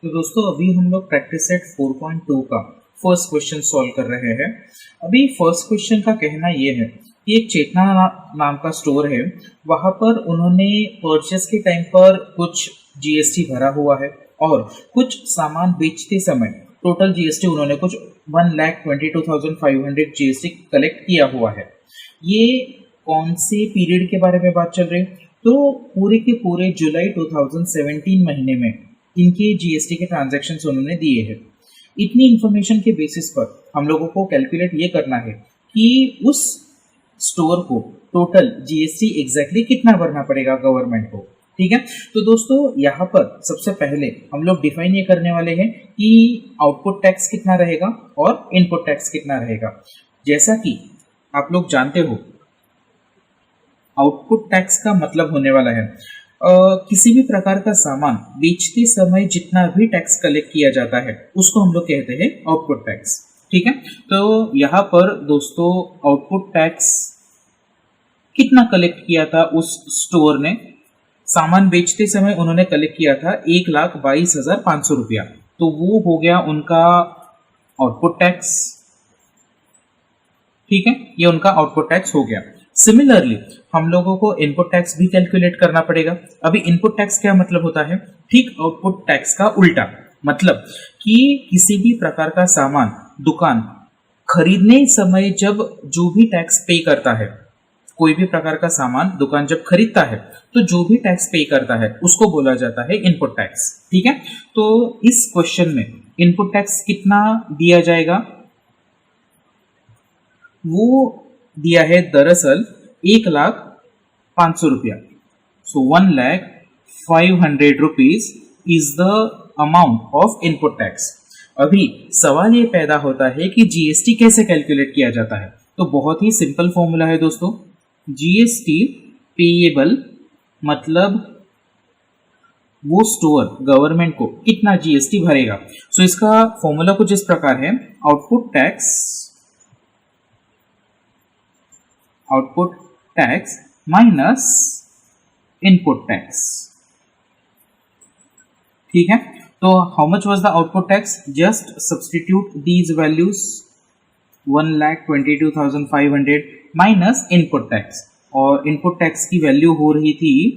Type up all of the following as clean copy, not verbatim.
तो दोस्तों अभी हम लोग प्रैक्टिस सेट 4.2 का फर्स्ट क्वेश्चन सॉल्व कर रहे हैं। अभी फर्स्ट क्वेश्चन का कहना ये है कि एक चेतना नाम का स्टोर है, वहां पर उन्होंने परचेस के टाइम पर कुछ जीएसटी भरा हुआ है और कुछ सामान बेचते समय टोटल जीएसटी उन्होंने कुछ 1,22,500 जीएसटी कलेक्ट किया हुआ है। ये कौन से पीरियड के बारे में बात चल रही है? तो पूरे के पूरे जुलाई 2017 महीने में इनके जीएसटी के ट्रांजैक्शंस उन्होंने दिए हैं। इतनी इंफॉर्मेशन के बेसिस पर हम लोगों को कैलकुलेट ये करना है कि उस स्टोर को टोटल जीएसटी एग्जैक्टली कितना भरना पड़ेगा गवर्नमेंट को। ठीक है, तो दोस्तों यहाँ पर सबसे पहले हम लोग डिफाइन ये करने वाले हैं कि आउटपुट टैक्स कितना रहेगा और इनपुट टैक्स कितना रहेगा। जैसा कि आप लोग जानते हो, आउटपुट टैक्स का मतलब होने वाला है किसी भी प्रकार का सामान बेचते समय जितना भी टैक्स कलेक्ट किया जाता है उसको हम लोग कहते हैं आउटपुट टैक्स। ठीक है, तो यहाँ पर दोस्तों आउटपुट टैक्स कितना कलेक्ट किया था उस स्टोर ने? सामान बेचते समय उन्होंने कलेक्ट किया था 1,22,500 रुपया, तो वो हो गया उनका आउटपुट टैक्स। ठीक है, ये उनका आउटपुट टैक्स हो गया। सिमिलरली हम लोगों को इनपुट टैक्स भी कैलकुलेट करना पड़ेगा। अभी इनपुट टैक्स क्या मतलब होता है? ठीक आउटपुट टैक्स का उल्टा, मतलब कि किसी भी प्रकार का सामान दुकान खरीदने समय जब जो भी टैक्स पे करता है, कोई भी प्रकार का सामान दुकान जब खरीदता है तो जो भी टैक्स पे करता है उसको बोला जाता है इनपुट टैक्स। ठीक है, तो इस क्वेश्चन में इनपुट टैक्स कितना दिया जाएगा? वो दिया है दरअसल 1,05,000 रुपया। सो 1,05,000 rupees is the amount of input tax. अभी सवाल ये पैदा होता है कि जीएसटी कैसे कैलकुलेट किया जाता है। तो बहुत ही सिंपल फॉर्मूला है दोस्तों। जीएसटी पेएबल मतलब वो स्टोर गवर्नमेंट को कितना जीएसटी भरेगा। सो इसका फॉर्मूला कुछ इस प्रकार है, output tax minus input tax. ठीक है, तो how much was the output tax? Just substitute these values 1,22,500 minus input tax, और इनपुट टैक्स की वैल्यू हो रही थी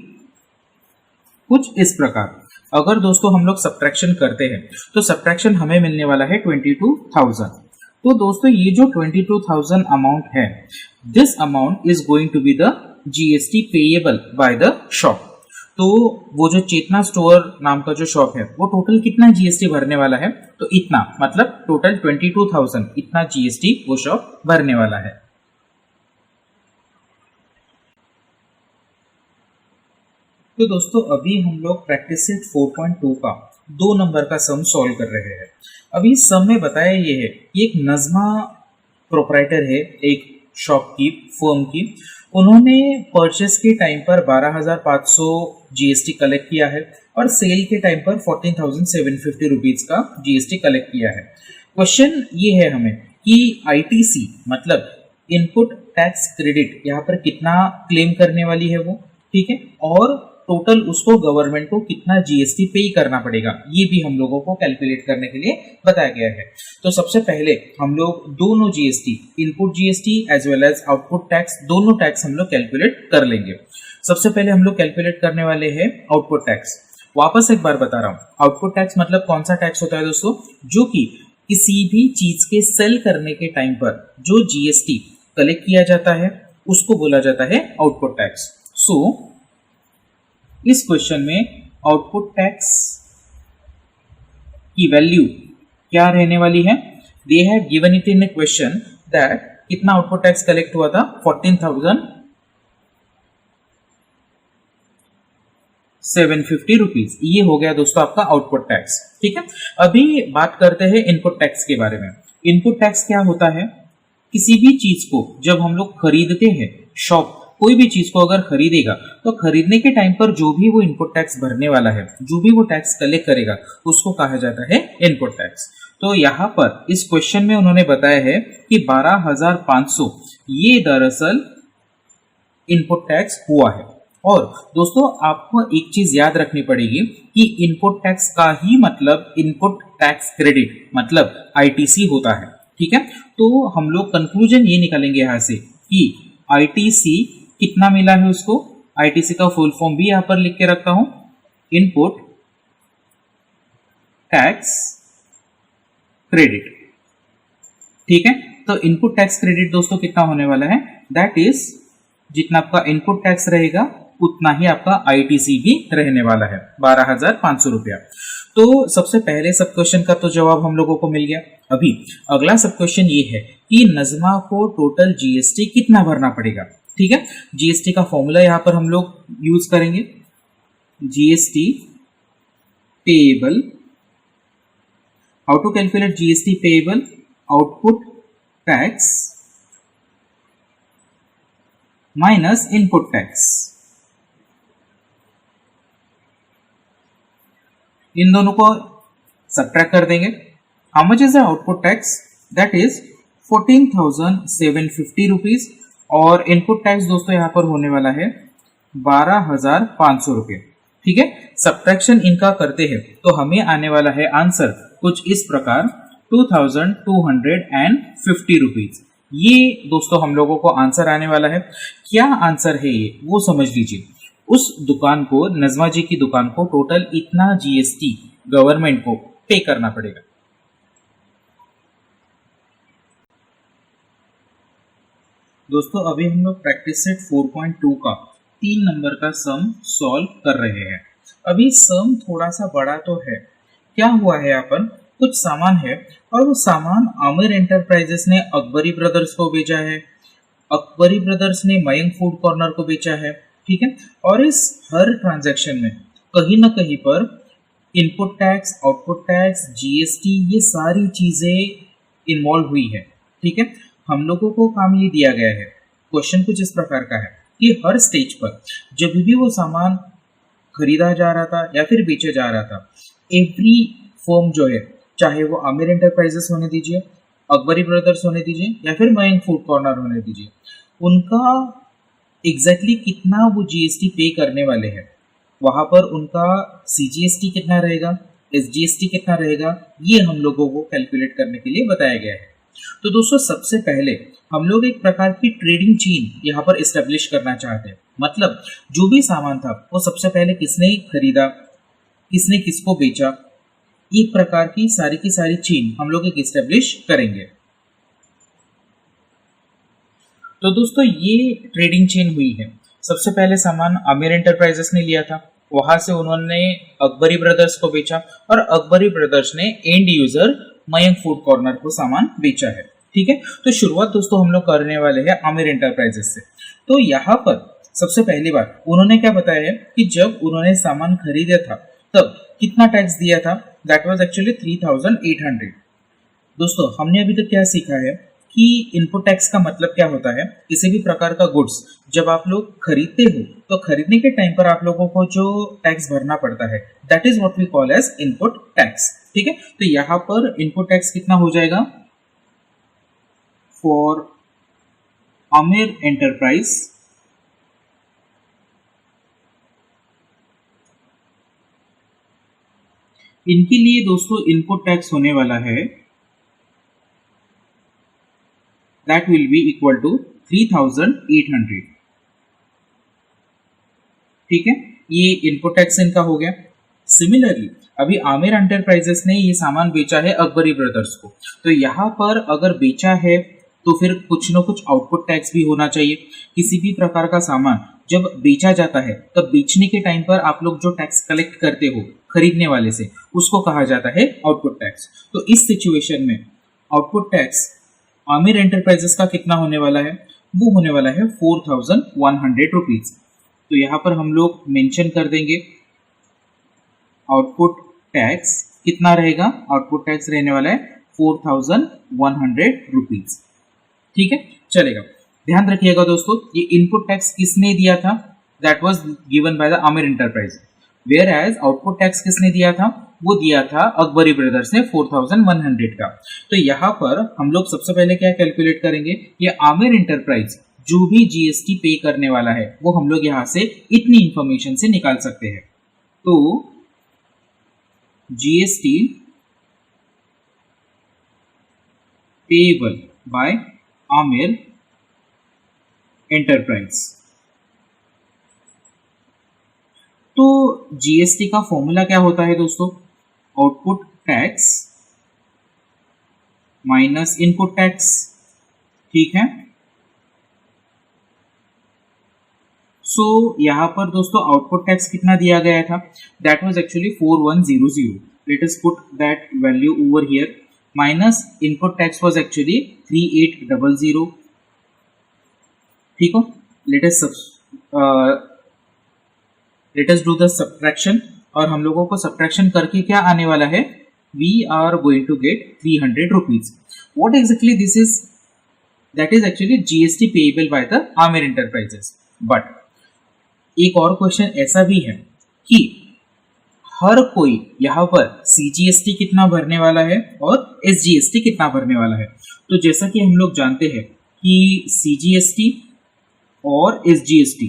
कुछ इस प्रकार। अगर दोस्तों हम लोग सब्ट्रैक्शन करते हैं तो सब्ट्रैक्शन हमें मिलने वाला है 22,000। तो दोस्तों ये जो 22,000 अमाउंट है, this amount is going to be the GST payable by the shop. तो वो जो चेतना स्टोर नाम का जो शॉप है वो टोटल कितना जीएसटी भरने वाला है? तो इतना, मतलब टोटल 22,000 इतना जीएसटी वो शॉप भरने वाला है। तो दोस्तों अभी हम लोग प्रैक्टिस सेट 4.2 का 2 नंबर का सम सॉल्व कर रहे हैं। अभी सम में बताया ये है कि एक नज़मा प्रोप्राइटर है एक शॉप की, फर्म की। उन्होंने परचेस के टाइम पर 12,500 जीएसटी कलेक्ट किया है और सेल के टाइम पर 14,750 रुपीज का जीएसटी कलेक्ट किया है। क्वेश्चन ये है हमें कि आईटीसी मतलब इनपुट टैक्स क्रेडिट यहाँ पर कितना क्लेम करने वाली है वो। ठीक है, और टोटल उसको गवर्नमेंट को कितना जीएसटी पे करना पड़ेगा, ये भी हम लोगों को कैलकुलेट करने के लिए बताया गया है। तो सबसे पहले हम लोग दोनों GST, input GST as well as output tax, दोनों टैक्स हम लोग कैलकुलेट कर लेंगे। सबसे पहले हम लोग कैलकुलेट करने वाले हैं आउटपुट टैक्स। वापस एक बार बता रहा हूँ, आउटपुट टैक्स मतलब कौन सा टैक्स होता है दोस्तों? जो कि किसी भी चीज के सेल करने के टाइम पर जो जीएसटी कलेक्ट किया जाता है उसको बोला जाता है आउटपुट टैक्स। सो इस क्वेश्चन में आउटपुट टैक्स की वैल्यू क्या रहने वाली है? They have given it in A question that कितना आउटपुट टैक्स कलेक्ट हुआ था? 14,750 रुपीज। ये हो गया दोस्तों आपका आउटपुट टैक्स। ठीक है, अभी बात करते हैं इनपुट टैक्स के बारे में। इनपुट टैक्स क्या होता है? किसी भी चीज को जब हम लोग खरीदते हैं, शॉप कोई भी चीज को अगर खरीदेगा तो खरीदने के टाइम पर जो भी वो इनपुट टैक्स भरने वाला है, जो भी वो टैक्स कलेक्ट करेगा उसको कहा जाता है इनपुट टैक्स। तो यहाँ पर इस क्वेश्चन में उन्होंने बताया है कि 12,500 ये दरअसल इनपुट टैक्स हुआ है। और दोस्तों आपको एक चीज याद रखनी पड़ेगी कि इनपुट टैक्स का ही मतलब इनपुट टैक्स क्रेडिट मतलब आईटीसी होता है। ठीक है, तो हम लोग कंक्लूजन ये निकालेंगे यहां से कि आईटीसी कितना मिला है उसको। आईटीसी का फुल फॉर्म भी यहां पर लिख के रखता हूं, इनपुट टैक्स क्रेडिट। ठीक है, तो इनपुट टैक्स क्रेडिट दोस्तों कितना होने वाला है, दैट इज जितना आपका इनपुट टैक्स रहेगा उतना ही आपका आईटीसी भी रहने वाला है, 12,500 रुपया। तो सबसे पहले सब क्वेश्चन का तो जवाब हम लोगों को मिल गया। अभी अगला सब क्वेश्चन ये है कि नज़मा को टोटल जीएसटी कितना भरना पड़ेगा। ठीक है, जीएसटी का फॉर्मूला यहां पर हम लोग यूज करेंगे, GST payable. How to calculate GST payable, output tax minus input tax. इन दोनों को सब्ट्रैक्ट कर देंगे। How much is the output tax, that is 14,750 rupees और इनपुट टैक्स दोस्तों यहां पर होने वाला है 12,500 रुपये। ठीक है, सब्ट्रैक्शन इनका करते हैं तो हमें आने वाला है आंसर कुछ इस प्रकार 2,250 रुपीज। ये दोस्तों हम लोगों को आंसर आने वाला है। क्या आंसर है ये वो समझ लीजिए। उस दुकान को, नज़मा जी की दुकान को टोटल इतना जीएसटी गवर्नमेंट को पे करना पड़ेगा। दोस्तों अभी हम लोग प्रैक्टिस सेट 4.2 का 3 नंबर का सम सॉल्व कर रहे हैं। अभी सम थोड़ा सा बड़ा तो है। क्या हुआ है, यहाँ पर कुछ सामान है और वो सामान आमिर एंटरप्राइजेस ने अकबरी ब्रदर्स को बेचा है, अकबरी ब्रदर्स ने मयंक फूड कॉर्नर को बेचा है। ठीक है, और इस हर ट्रांजैक्शन में कहीं ना कहीं पर input tax, output tax, GST, ये सारी चीजें इन्वॉल्व हुई है। ठीक है, हम लोगों को काम ये दिया गया है, क्वेश्चन कुछ इस प्रकार का है कि हर स्टेज पर जब भी वो सामान खरीदा जा रहा था या फिर बेचा जा रहा था, एवरी फर्म जो है, चाहे वो आमिर एंटरप्राइजेस होने दीजिए, अकबरी ब्रदर्स होने दीजिए या फिर मयंक फूड कॉर्नर होने दीजिए, उनका एग्जैक्टली कितना वो जीएसटी पे करने वाले हैं, वहां पर उनका सीजीएसटी कितना रहेगा, एसजीएसटी कितना रहेगा, ये हम लोगों को कैलकुलेट करने के लिए बताया गया है। तो दोस्तों सबसे पहले हम लोग एक प्रकार की ट्रेडिंग चेन यहाँ पर इस्टेब्लिश करना चाहते हैं। मतलब जो भी सामान था वो सबसे पहले किसने खरीदा, किसने किसको बेचा, एक प्रकार की सारी चेन हम लोग एक इस्टेब्लिश करेंगे। तो दोस्तों ये ट्रेडिंग चेन हुई है। सबसे पहले सामान आमिर एंटरप्राइजेस ने लिया था, वहां से उन्होंने अकबरी ब्रदर्स को बेचा और अकबरी ब्रदर्स ने and user Mayank food corner को सामान बेचा है। ठीक है, तो शुरुआत दोस्तों हम लोग करने वाले हैं आमिर एंटरप्राइजेस से। तो यहाँ पर सबसे पहली बात उन्होंने क्या बताया है कि जब उन्होंने सामान खरीदा था तब कितना टैक्स दिया था, दैट वाज एक्चुअली 3,800। दोस्तों हमने अभी तक क्या सीखा है कि इनपुट टैक्स का मतलब क्या होता है, किसी भी प्रकार का गुड्स जब आप लोग खरीदते हो तो खरीदने के टाइम पर आप लोगों को जो टैक्स भरना पड़ता है, that is what we call as input tax. ठीक है, तो यहाँ पर इनपुट टैक्स कितना हो जाएगा फॉर आमिर एंटरप्राइज, इनके लिए दोस्तों इनपुट टैक्स होने वाला है that will be equal to 3,800। ठीक है, ये इनपुट टैक्स इनका हो गया। सिमिलरली अभी आमिर एंटरप्राइजेस ने ये सामान बेचा है अकबरी ब्रदर्स को, तो यहाँ पर अगर बेचा है तो फिर कुछ न कुछ आउटपुट टैक्स भी होना चाहिए। किसी भी प्रकार का सामान जब बेचा जाता है तब बेचने के टाइम पर आप लोग जो टैक्स कलेक्ट करते हो खरीदने वाले से, उसको कहा जाता है आउटपुट टैक्स। तो इस सिचुएशन में आउटपुट टैक्स आमिर एंटरप्राइजेस का कितना होने वाला है, वो होने वाला है 4,100 रुपीज। तो यहाँ पर हम लोग मेंशन कर देंगे आउटपुट टैक्स कितना रहेगा, आउटपुट टैक्स रहने वाला है 4,100 रुपीज। ठीक है, चलेगा। ध्यान रखिएगा दोस्तों, ये इनपुट टैक्स किसने दिया था, that was given by the Aamir enterprise, whereas output tax किसने दिया था, वो दिया था अकबरी ब्रदर्स ने 4,100 का। तो यहाँ पर हम लोग सबसे पहले क्या कैलकुलेट करेंगे, ये आमिर एंटरप्राइज जो भी जीएसटी पे करने वाला है वो हम लोग यहाँ से इतनी इंफॉर्मेशन से निकाल सकते हैं। तो GST payable bye Aamir enterprise. तो जीएसटी का फॉर्मूला क्या होता है दोस्तों? Output tax minus input tax, ठीक है। सो यहां पर दोस्तों आउटपुट टैक्स कितना दिया गया था? That was actually 4100। Let us put that value over here. Minus input tax was actually 3800, ठीक हो। Let us do the subtraction, और हम लोगों को सब्ट्रैक्शन करके क्या आने वाला है? We are going to get 300 rupees. What exactly this is? That is actually GST payable by the Aamir enterprises. But एक और क्वेश्चन ऐसा भी है कि हर कोई यहाँ पर सीजीएसटी कितना भरने वाला है और एसजीएसटी कितना भरने वाला है। तो जैसा कि हम लोग जानते हैं कि सीजीएसटी और एसजीएसटी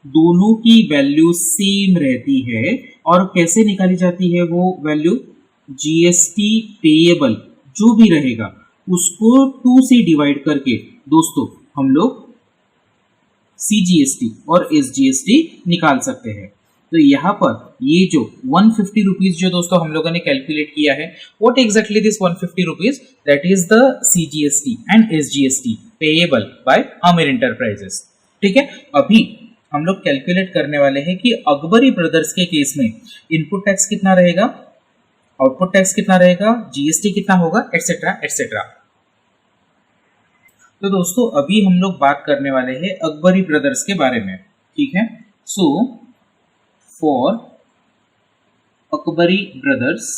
दोनों की वैल्यू सेम रहती है, और कैसे निकाली जाती है वो वैल्यू? जीएसटी पेएबल जो भी रहेगा उसको 2 से डिवाइड करके दोस्तों हम लोग सीजीएसटी और एसजीएसटी निकाल सकते हैं। तो यहाँ पर ये जो 150 रुपीज जो दोस्तों हम लोगों ने कैलकुलेट किया है, what exactly this 150 rupees? That is the CGST and SGST payable by Aamir enterprises, ठीक है। अभी हम लोग कैलकुलेट करने वाले हैं कि अकबरी ब्रदर्स के केस में इनपुट टैक्स कितना रहेगा, आउटपुट टैक्स कितना रहेगा, जीएसटी कितना होगा, एटसेट्रा एटसेट्रा। तो दोस्तों अभी हम लोग बात करने वाले हैं अकबरी ब्रदर्स के बारे में, ठीक है। So for Akbari brothers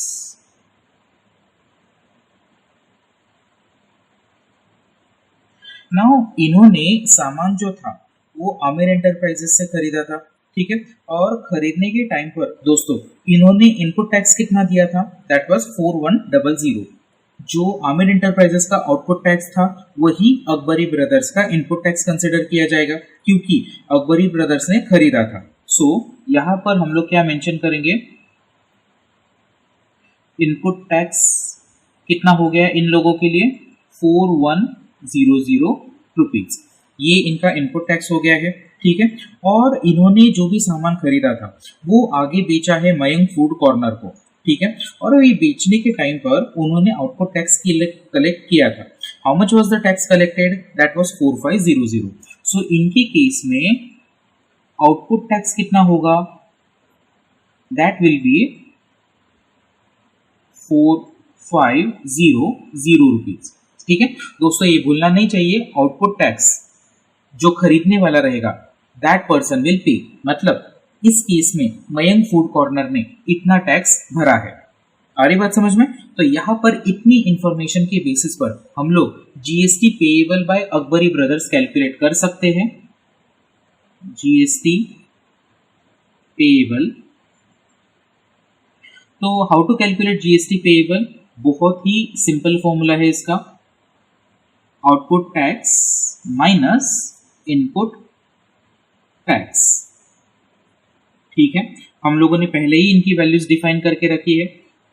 now, इन्होंने सामान जो था वो आमिर एंटरप्राइजेस से खरीदा था, ठीक है। और खरीदने के टाइम पर दोस्तों इन्होंने इनपुट टैक्स कितना दिया था? That was 4100। जो आमिर एंटरप्राइजेस का आउटपुट टैक्स था वही अकबरी ब्रदर्स का इनपुट टैक्स कंसिडर किया जाएगा, क्योंकि अकबरी ब्रदर्स ने खरीदा था। सो यहाँ पर हम लोग क्या मेंशन करेंगे? इनपुट टैक्स कितना हो गया इन लोगों के लिए? 4100 रुपीज। ये इनका इनपुट टैक्स हो गया है, ठीक है। और इन्होंने जो भी सामान खरीदा था वो आगे बेचा है मयंक फूड कॉर्नर को, ठीक है। और ये बेचने के टाइम पर उन्होंने आउटपुट टैक्स कलेक्ट किया था। How much was the tax collected? That was 4500। सो इनके केस में आउटपुट टैक्स कितना होगा? दैट विल बी 4500 रुपीज, ठीक है। दोस्तों ये भूलना नहीं चाहिए, आउटपुट टैक्स जो खरीदने वाला रहेगा दैट पर्सन विल पे, मतलब इस केस में मयंक फूड कॉर्नर ने इतना टैक्स भरा है। आ रही बात समझ में? तो यहाँ पर इतनी इंफॉर्मेशन के बेसिस पर हम लोग GST payable by Akbari brothers calculate कर सकते हैं। जीएसटी पेएबल, तो how to calculate GST payable? बहुत ही सिंपल फॉर्मूला है इसका। Output tax minus input tax, ठीक है। हम लोगों ने पहले ही इनकी वैल्यूज डिफाइन करके रखी है।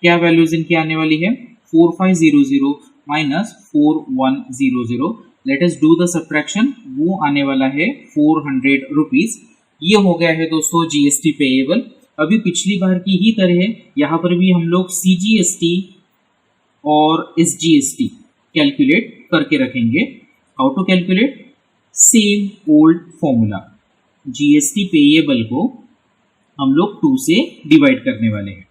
क्या वैल्यूज इनकी आने वाली है? 4500 minus 4100। Let us do the subtraction. वो आने वाला है 400 रुपीज। ये हो गया है दोस्तों जीएसटी पेएबल। अभी पिछली बार की ही तरह यहाँ पर भी हम लोग सीजीएसटी और एसजीएसटी कैलकुलेट करके रखेंगे। How to calculate? Same old formula. GST payable को हम लोग 2 से डिवाइड करने वाले हैं।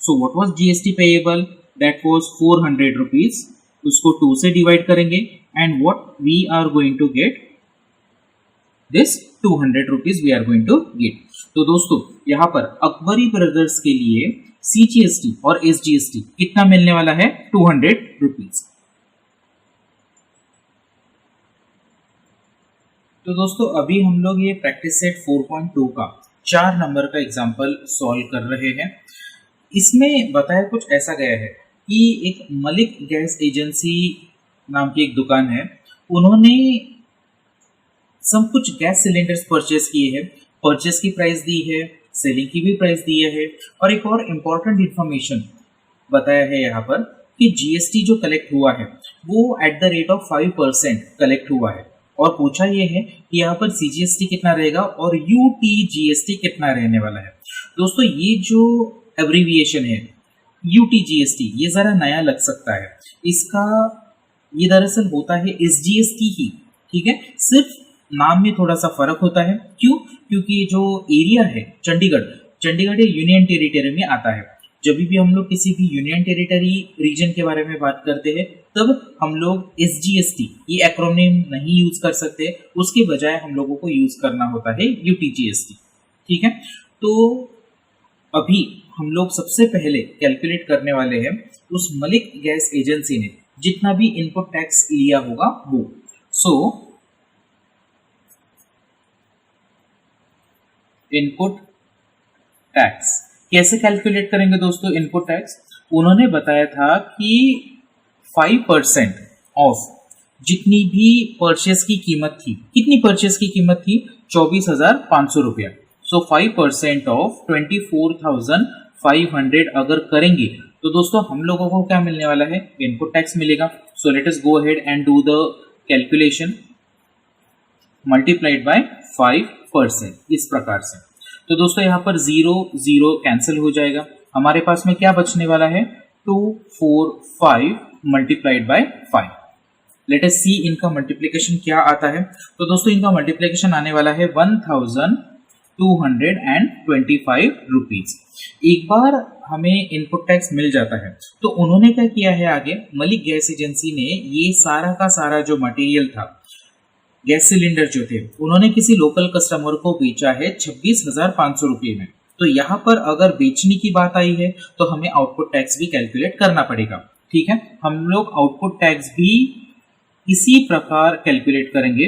So what was GST payable? That was 400 rupees. उसको 2 से डिवाइड करेंगे and what we are going to get? This 200 rupees we are going to get. तो दोस्तों यहाँ पर अकबरी ब्रदर्स के लिए सीजीएसटी और एसजीएसटी कितना मिलने वाला है? 200 रुपीज। तो दोस्तों अभी हम लोग ये प्रैक्टिस सेट 4.2 का 4 नंबर का एग्जाम्पल सॉल्व कर रहे हैं। इसमें बताया कुछ ऐसा गया है कि एक मलिक गैस एजेंसी नाम की एक दुकान है, उन्होंने सब कुछ गैस सिलेंडर्स परचेस किए हैं, परचेस की प्राइस दी है, सेलिंग की भी प्राइस दी है, और एक और इम्पॉर्टेंट इंफॉर्मेशन बताया है यहाँ पर कि जीएसटी जो कलेक्ट हुआ है वो at the rate of 5% collect हुआ है, और पूछा ये है कि यहाँ पर सीजीएसटी कितना रहेगा और यूटीजीएसटी कितना रहने वाला है। दोस्तों ये जो एब्रीविएशन है यूटीजीएसटी ये जरा नया लग सकता है, इसका ये दरअसल होता है एसजीएसटी ही, ठीक है, सिर्फ नाम में थोड़ा सा फर्क होता है। क्यों? क्योंकि जो एरिया है चंडीगढ़ या यूनियन टेरिटरी में आता है। जब भी हम लोग किसी भी यूनियन टेरिटरी रीजन के बारे में बात करते हैं तब हम लोग एसजीएसटी ये एक्रोनिम नहीं यूज कर सकते, उसके बजाय हम लोगों को यूज करना होता है यूटीजीएसटी, ठीक है। तो अभी हम लोग सबसे पहले कैलकुलेट करने वाले हैं उस मलिक गैस एजेंसी ने जितना भी इनपुट टैक्स लिया होगा वो। सो इनपुट टैक्स कैसे कैलकुलेट करेंगे दोस्तों? इनपुट टैक्स उन्होंने बताया था कि 5% ऑफ जितनी भी परचेस की कीमत थी, कितनी परचेस की कीमत थी? 24,500 रुपया। सो 5% ऑफ 24,500 अगर करेंगे तो दोस्तों हम लोगों को क्या मिलने वाला है? इनपुट टैक्स मिलेगा। So let us go ahead and do the calculation, multiplied by 5%, इस प्रकार से। तो दोस्तों यहाँ पर 0 0 कैंसिल हो जाएगा, हमारे पास में क्या बचने वाला है? 245 मल्टीप्लाइड बाय 5। लेट अस सी इनका मल्टीप्लिकेशन क्या आता है। तो दोस्तों इनका मल्टीप्लिकेशन आने वाला है 1225 रुपीज। एक बार हमें इनपुट टैक्स मिल जाता है तो उन्होंने क्या किया है आगे, मलिक गैस एजेंसी ने ये सारा का सारा जो मटेरियल था, गैस सिलेंडर जो थे, उन्होंने किसी लोकल कस्टमर को बेचा है 26,500 रुपये में। तो यहाँ पर अगर बेचने की बात आई है तो हमें आउटपुट टैक्स भी कैलकुलेट करना पड़ेगा, ठीक है। हम लोग आउटपुट टैक्स भी इसी प्रकार कैलकुलेट करेंगे।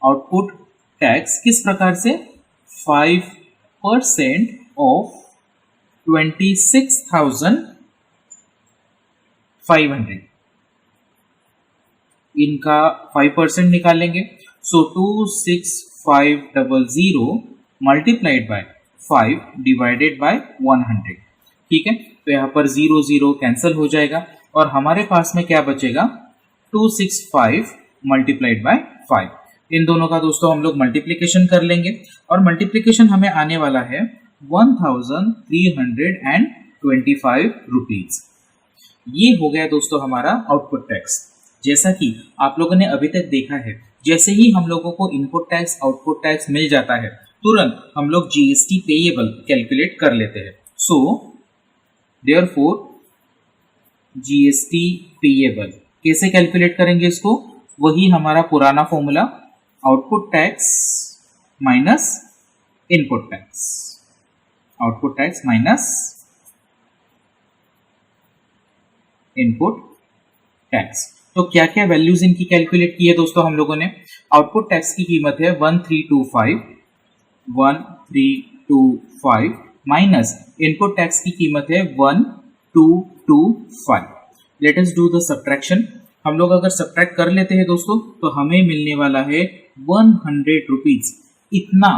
आउटपुट टैक्स किस प्रकार से? 5% ऑफ 26,500, इनका 5% निकालेंगे। सो 26500 मल्टीप्लाइड बाय 5 डिवाइडेड बाय 100, ठीक है। तो यहाँ पर 0 0 कैंसिल हो जाएगा और हमारे पास में क्या बचेगा? 265 मल्टीप्लाइड बाय 5। इन दोनों का दोस्तों हम लोग मल्टीप्लिकेशन कर लेंगे और मल्टीप्लिकेशन हमें आने वाला है 1325 रुपीज। ये हो गया दोस्तों हमारा आउटपुट टैक्स। जैसा कि आप लोगों ने अभी तक देखा है, जैसे ही हम लोगों को इनपुट टैक्स आउटपुट टैक्स मिल जाता है तुरंत हम लोग जीएसटी पेएबल कैलकुलेट कर लेते हैं। सो देयरफॉर जीएसटी पेएबल कैसे कैलकुलेट करेंगे इसको? वही हमारा पुराना formula, output tax minus input tax, output tax minus input tax. तो क्या क्या वैल्यूज इनकी कैलकुलेट की है दोस्तों हम लोगों ने? आउटपुट टैक्स की कीमत है 1325 माइनस इनपुट टैक्स की कीमत है 1225। Let us do the subtraction. हम लोग अगर सब्ट्रैक्ट कर लेते हैं दोस्तों तो हमें मिलने वाला है 100 रुपीज। इतना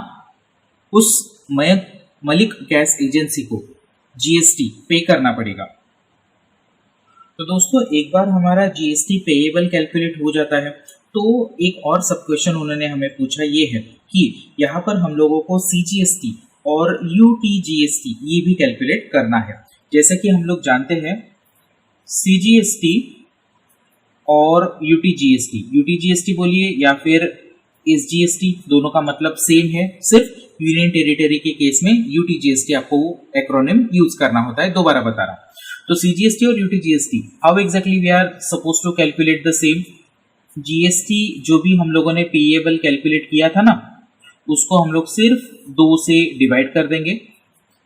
उस मलिक गैस एजेंसी को जीएसटी पे करना पड़ेगा। तो दोस्तों एक बार हमारा जीएसटी पेएबल कैलकुलेट हो जाता है तो एक और सब क्वेश्चन उन्होंने हमें पूछा ये है कि यहाँ पर हम लोगों को सीजीएसटी और यूटीजीएसटी ये भी कैलकुलेट करना है। जैसे कि हम लोग जानते हैं सीजीएसटी और यूटीजीएसटी बोलिए या फिर एसजीएसटी, दोनों का मतलब सेम है, सिर्फ यूनियन टेरिटरी के केस में यूटीजीएसटी आपको एक्रोनिम यूज करना होता है। दोबारा बता रहा हूं, तो सीजीएसटी और UTGST how exactly we are suppose to calculate the same. GST जो भी हम लोगों ने पेएबल कैलकुलेट किया था ना, उसको हम लोग सिर्फ 2 से डिवाइड कर देंगे।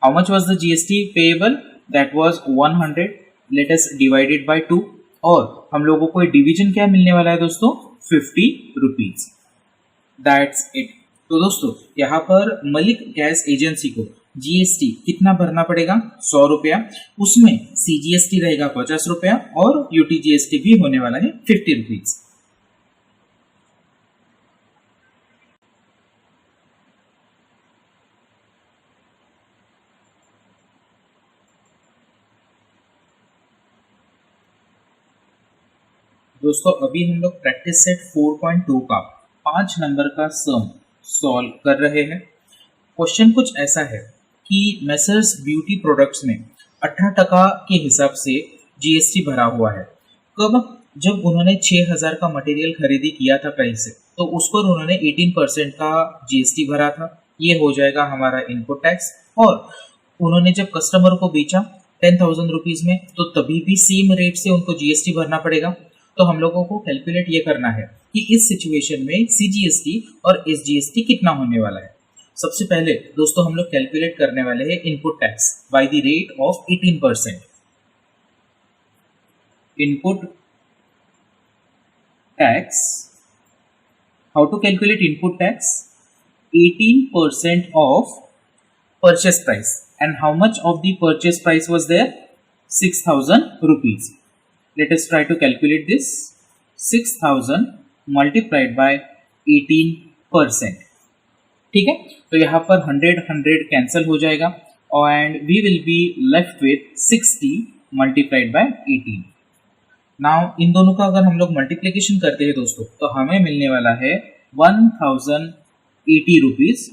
How much was the GST payable? That was 100। Let us divided by 2 और हम लोगों को डिवीजन क्या मिलने वाला है दोस्तों? 50 रुपीज। That's it. तो दोस्तों यहाँ पर मलिक गैस एजेंसी को जीएसटी कितना भरना पड़ेगा? 100 रुपया, उसमें सीजीएसटी रहेगा 50 रुपया और यूटीजीएसटी भी होने वाला है 50 रुपीज। दोस्तों अभी हम लोग प्रैक्टिस सेट 4.2 का 5 नंबर का सम सॉल्व कर रहे हैं। क्वेश्चन कुछ ऐसा है कि मेसर्स ब्यूटी प्रोडक्ट्स में 18% के हिसाब से जीएसटी भरा हुआ है। कब? जब उन्होंने 6000 का मटेरियल खरीदी किया था कहीं से, तो उस पर उन्होंने 18% का जीएसटी भरा था। ये हो जाएगा हमारा इनपुट टैक्स। और उन्होंने जब कस्टमर को बेचा 10,000 रुपीज में, तो तभी भी सेम रेट से उनको जीएसटी भरना पड़ेगा। तो हम लोगों को कैलकुलेट ये करना है कि इस सिचुएशन में सीजीएसटी और एसजीएसटी कितना होने वाला है। सबसे पहले दोस्तों हम लोग कैलकुलेट करने वाले हैं input tax by the rate of 18%। Input tax, how to calculate input tax? 18% of purchase price, and how much of the purchase price was there? 6,000 rupees. Let us try to calculate this. 6,000 multiplied by 18%. ठीक है, तो यहाँ पर 100 cancel हो जाएगा and we will be left with 60 multiplied by 18. Now इन दोनों का अगर हम लोग मल्टीप्लिकेशन करते हैं दोस्तों, तो हमें मिलने वाला है 1080 रुपीज।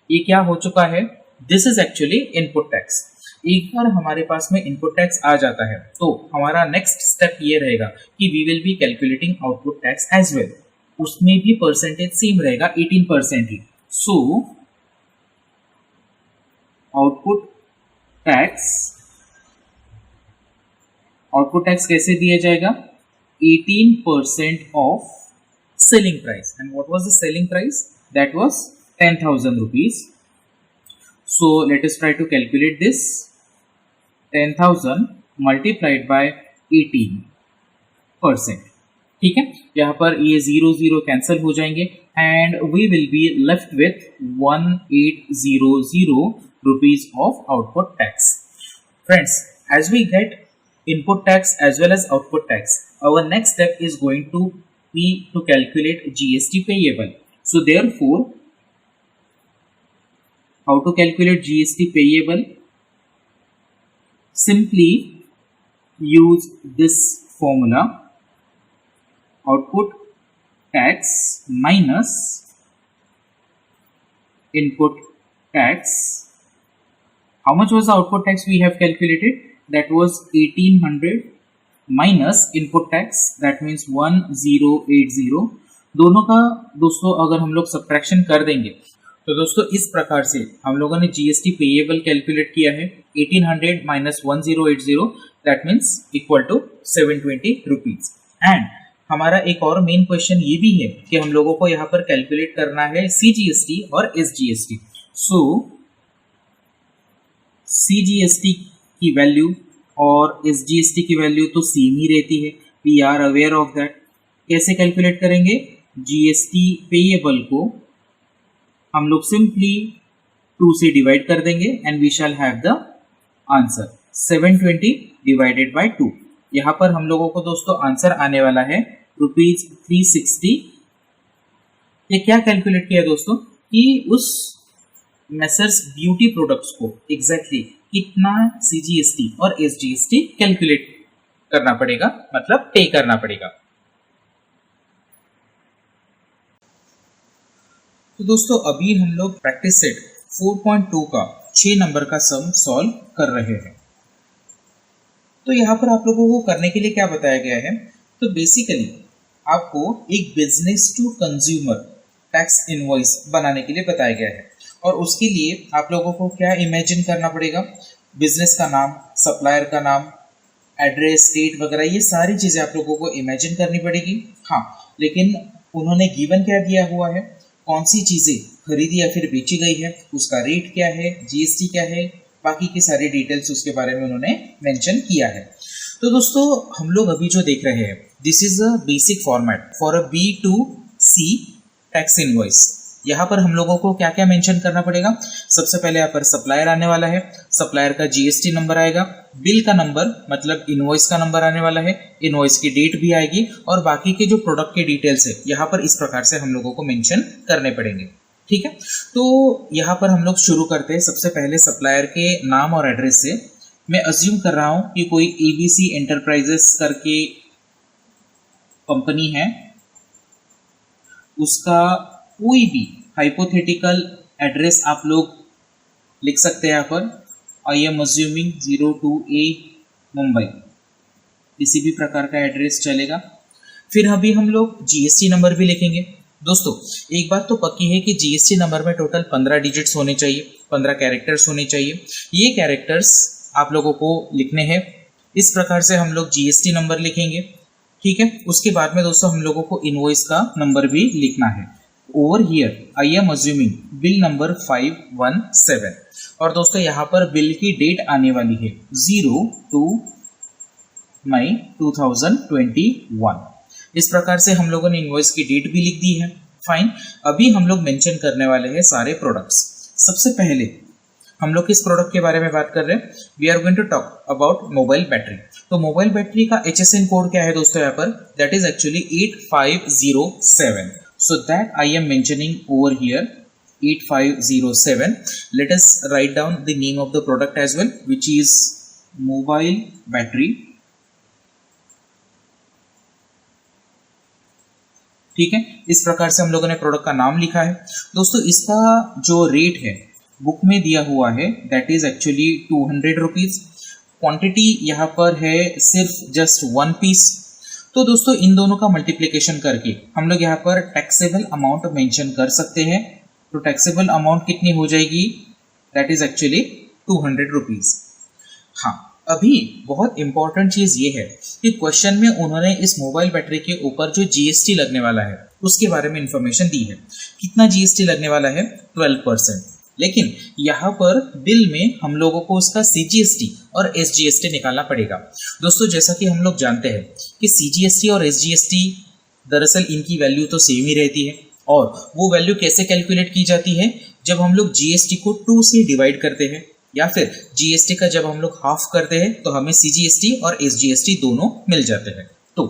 ये क्या हो चुका है? This is actually input tax. एक बार हमारे पास में इनपुट टैक्स आ जाता है तो हमारा नेक्स्ट स्टेप ये रहेगा कि we will be calculating output tax as well. उसमें भी परसेंटेज सेम रहेगा, 18% ही। सो आउटपुट टैक्स कैसे दिया जाएगा? 18% of selling price. And what was the selling price? That was 10,000 rupees. So let us try to calculate this. 10,000 multiplied by 18%. ठीक है, यहाँ पर ये 0 कैंसिल हो जाएंगे and we will be left with 1800 rupees of output tax. Friends, as we get input tax as well as output tax, our next step is going to be to calculate GST payable. So therefore, how to calculate GST payable? Simply use this formula: output tax minus input tax. How much was the output tax we have calculated? That was 1800 minus input tax, that means 1080। दोनों का दोस्तों अगर हम लोग subtraction कर देंगे तो दोस्तों इस प्रकार से हम लोगों ने जीएसटी पेएबल कैलकुलेट किया है। 1800 minus 1080 that means equal to 720 rupees. And हमारा एक और मेन क्वेश्चन ये भी है कि हम लोगों को यहाँ पर कैलकुलेट करना है सीजीएसटी और एसजीएसटी। सो सीजीएसटी की वैल्यू और एसजीएसटी की वैल्यू तो सेम ही रहती है, we are aware of that. कैसे कैलकुलेट करेंगे? जीएसटी पेएबल को हम लोग सिंपली 2 से डिवाइड कर देंगे and we shall have the answer 720 divided by 2। यहाँ पर हम लोगों को दोस्तों आंसर आने वाला है ₹360। ये क्या कैलकुलेट किया दोस्तों कि उस मेसर्स ब्यूटी प्रोडक्ट्स को एग्जैक्टली कितना सीजीएसटी और एसजीएसटी कैलकुलेट करना पड़ेगा, मतलब पे करना पड़ेगा। तो दोस्तों अभी हम लोग प्रैक्टिस सेट 4.2 का 6 नंबर का सम सॉल्व कर रहे हैं। तो यहाँ पर आप लोगों को करने के लिए क्या बताया गया है? तो बेसिकली आपको एक business to consumer tax invoice बनाने के लिए बताया गया है और उसके लिए आप लोगों को क्या इमेजिन करना पड़ेगा? बिजनेस का नाम, सप्लायर का नाम, एड्रेस, डेट वगैरह, ये सारी चीज़ें आप लोगों को इमेजिन करनी पड़ेगी। हाँ, लेकिन उन्होंने गिवन क्या दिया हुआ है, कौन सी चीज़ें खरीदी या फिर बेची गई है, उसका रेट क्या है, जीएसटी क्या है, बाकी की सारी डिटेल्स उसके बारे में उन्होंने मेंशन किया है। तो दोस्तों हम लोग अभी जो देख रहे हैं, this is a basic format for a B2C tax invoice. यहाँ पर हम लोगों को क्या क्या मेंशन करना पड़ेगा? सबसे पहले यहाँ पर सप्लायर आने वाला है, सप्लायर का जीएसटी नंबर आएगा, बिल का नंबर मतलब इनवॉइस का नंबर आने वाला है, इनवॉइस की डेट भी आएगी और बाकी के जो प्रोडक्ट के डिटेल्स है यहाँ पर इस प्रकार से हम लोगों को मेंशन करने पड़ेंगे। ठीक है, तो यहाँ पर हम लोग शुरू करते हैं सबसे पहले सप्लायर के नाम और एड्रेस से। मैं अज्यूम कर रहा हूँ कि कोई ABC एंटरप्राइजेस करके कंपनी है उसका कोई भी हाइपोथेटिकल एड्रेस आप लोग लिख सकते हैं यहाँ पर। आई एम अज्यूमिंग 02A मुंबई, किसी भी प्रकार का एड्रेस चलेगा। फिर अभी हम लोग जीएसटी नंबर भी लिखेंगे। दोस्तों एक बात तो पक्की है कि जीएसटी नंबर में टोटल 15 डिजिट्स होने चाहिए, 15 कैरेक्टर्स होने चाहिए। ये कैरेक्टर्स आप लोगों को लिखने हैं। इस प्रकार से हम लोग जीएसटी नंबर लिखेंगे, ठीक है। उसके बाद में दोस्तों हम लोगों को इनवॉइस का नंबर भी लिखना है। Over here I am assuming bill number 517, और दोस्तों यहाँ पर बिल की डेट आने वाली है 02 मई 2021। इस प्रकार से हम लोगों ने इनवॉइस की डेट भी लिख दी है। फाइन। अभी हम लोग मेंशन करने वाले हैं सारे प्रोडक्ट्स। सबसे पहले हम लोग किस प्रोडक्ट के बारे में बात कर रहे हैं? We are going to talk about mobile battery. तो मोबाइल बैटरी का HSN कोड क्या है दोस्तों यहाँ पर? That is actually 8507। So that I am mentioning over here 8507. Let us write down the name of the product as well, which is mobile battery. ठीक है, इस प्रकार से हम लोगों ने प्रोडक्ट का नाम लिखा है। दोस्तों इसका जो रेट है बुक में दिया हुआ है that is actually 200 rupees. Quantity यहाँ पर है सिर्फ जस्ट 1 पीस। तो दोस्तों इन दोनों का मल्टीप्लिकेशन करके हम लोग यहाँ पर टैक्सेबल अमाउंट मेंशन कर सकते हैं। तो टैक्सेबल अमाउंट कितनी हो जाएगी? That is actually 200 rupees. हाँ, अभी बहुत इंपॉर्टेंट चीज ये है कि क्वेश्चन में उन्होंने इस मोबाइल बैटरी के ऊपर जो जीएसटी लगने वाला है उसके बारे में इंफॉर्मेशन दी है। कितना जीएसटी लगने वाला है? 12%। लेकिन यहाँ पर बिल में हम लोगों को उसका सीजीएसटी और एसजीएसटी निकालना पड़ेगा। दोस्तों जैसा कि हम लोग जानते हैं कि सीजीएसटी और एसजीएसटी दरअसल इनकी वैल्यू तो सेम ही रहती है, और वो वैल्यू कैसे कैलकुलेट की जाती है? जब हम लोग जीएसटी को 2 से डिवाइड करते हैं, या फिर जीएसटी का जब हम लोग हाफ करते हैं तो हमें सीजीएसटी और एसजीएसटी दोनों मिल जाते हैं। तो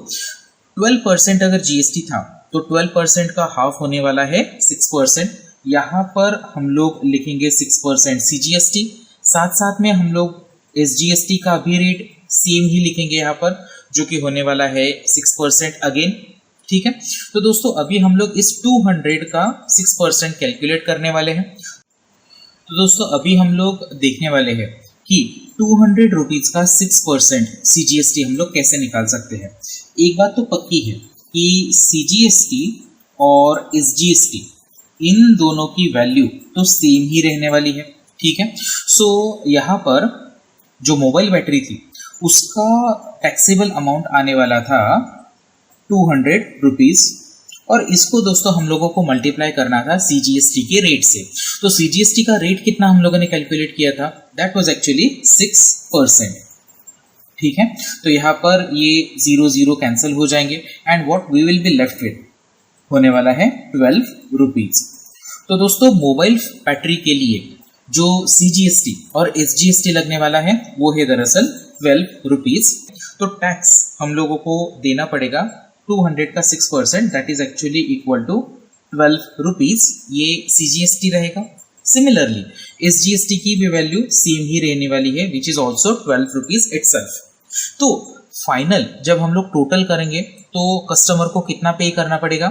12% अगर जीएसटी था तो 12% का हाफ होने वाला है 6%। यहाँ पर हम लोग लिखेंगे 6% सीजीएसटी, साथ साथ में हम लोग एसजीएसटी का भी रेट सेम ही लिखेंगे यहाँ पर, जो कि होने वाला है 6% अगेन। ठीक है, तो दोस्तों अभी हम लोग इस 200 का 6% कैलकुलेट करने वाले हैं। तो दोस्तों अभी हम लोग देखने वाले हैं कि 200 रुपीज का 6% सीजीएसटी हम लोग कैसे निकाल सकते हैं। एक बात तो पक्की है कि सीजीएसटी और एसजीएसटी इन दोनों की वैल्यू तो सेम ही रहने वाली है। ठीक है, सो यहाँ पर जो मोबाइल बैटरी थी उसका टैक्सेबल अमाउंट आने वाला था 200 रुपीज, और इसको दोस्तों हम लोगों को मल्टीप्लाई करना था सीजीएसटी के रेट से। तो सीजीएसटी का रेट कितना हम लोगों ने कैलकुलेट किया था? That was actually 6%। ठीक है, तो यहाँ पर ये 0 कैंसिल हो जाएंगे and what we will be left with होने वाला है 12 रुपीज। तो दोस्तों मोबाइल बैटरी के लिए जो सीजीएसटी और एसजीएसटी लगने वाला है वो है दरअसल 12 रुपीज। तो टैक्स हम लोगों को देना पड़ेगा 200 का 6%, that is actually equal to 12 rupees. ये सीजीएसटी रहेगा। सिमिलरली एसजीएसटी की भी वैल्यू सेम ही रहने वाली है, which is also 12 rupees itself. तो फाइनल जब हम लोग टोटल करेंगे तो कस्टमर को कितना पे करना पड़ेगा?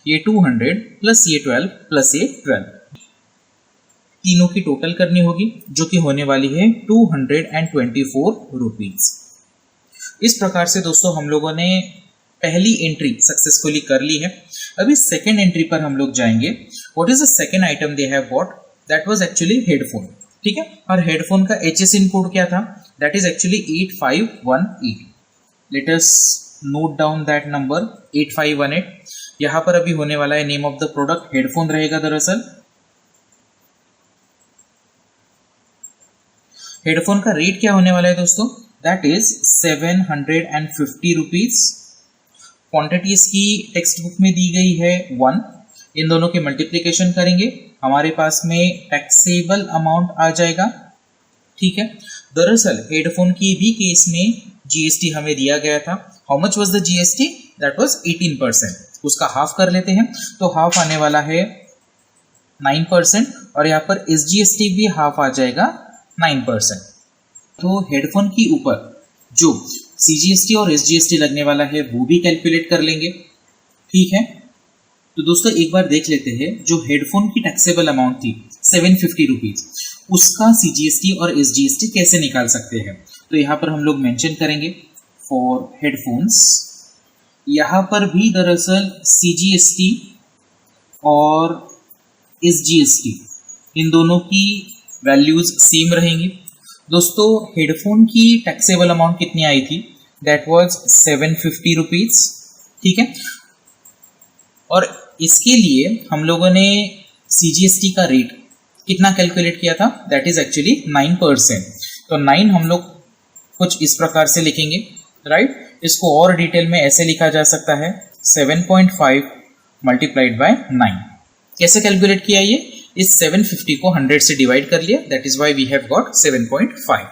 ये 200 प्लस ये 12 प्लस ये 12, तीनों की टोटल करनी होगी, जो कि होने वाली है 224 रुपीज। इस प्रकार से दोस्तों हम लोगों ने पहली एंट्री सक्सेसफुली कर ली है। अभी सेकेंड एंट्री पर हम लोग जाएंगे। What is the second item they have bought? That was actually headphone. ठीक है, और हेडफोन का HSN कोड क्या था? That is actually 8518। Let us note down that number 8518। यहाँ पर अभी होने वाला है name of the product headphone रहेगा। दरअसल हेडफोन का रेट क्या होने वाला है दोस्तों? That is 750 rupees. क्वांटिटी इसकी टेक्स्ट बुक में दी गई है 1। इन दोनों के मल्टीप्लिकेशन करेंगे, हमारे पास में टैक्सेबल अमाउंट आ जाएगा। ठीक है, दरअसल हेडफोन की भी केस में जीएसटी हमें दिया गया था। How much was the GST? That was 18%। उसका हाफ कर लेते हैं, तो हाफ आने वाला है 9%, और यहाँ पर एसजीएसटी भी हाफ आ जाएगा 9%। तो हेडफोन के ऊपर जो CGST और SGST लगने वाला है वो भी कैलकुलेट कर लेंगे। ठीक है, तो दोस्तों एक बार देख लेते हैं जो हेडफोन की टैक्सेबल अमाउंट थी 750 रुपीज, उसका CGST और SGST कैसे निकाल सकते हैं। तो यहाँ पर हम लोग मेंशन करेंगे फॉर हेडफोन्स। यहाँ पर भी दरअसल CGST और SGST इन दोनों की वैल्यूज सेम रहेंगी। दोस्तों हेडफोन की टैक्सेबल अमाउंट कितनी आई थी, दैट वाज 750 रुपीज। ठीक है, और इसके लिए हम लोगों ने CGST का रेट कितना कैलकुलेट किया था, दैट इज एक्चुअली 9%। तो 9 हम लोग कुछ इस प्रकार से लिखेंगे, राइट। इसको और डिटेल में ऐसे लिखा जा सकता है 7.5 मल्टीप्लाइड बाय 9। कैसे कैलकुलेट किया, ये इस 750 को 100 से डिवाइड कर लिया, that is why we have got 7.5।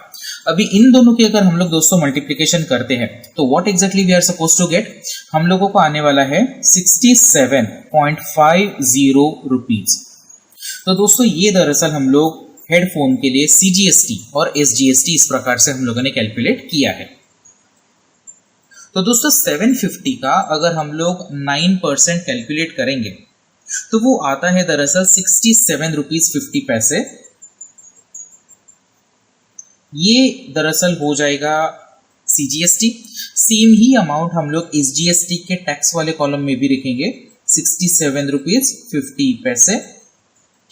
अभी इन दोनों की अगर हम लोग दोस्तों मल्टीप्लिकेशन करते हैं तो what exactly we are suppose to get, हम लोगों को आने वाला है 67.50 रुपीज। तो दोस्तों ये दरअसल हम लोग हेडफोन के लिए CGST और SGST इस प्रकार से हम लोगों ने कैलकुलेट किया है। तो दोस्तों 750 का अगर हम लोग 9% कैलकुलेट करेंगे तो वो आता है दरअसल 67 रुपीज 50 पैसे। ये दरअसल हो जाएगा CGST। सेम ही अमाउंट हम लोग SGST के टैक्स वाले कॉलम में भी लिखेंगे 67 रुपीज 50 पैसे।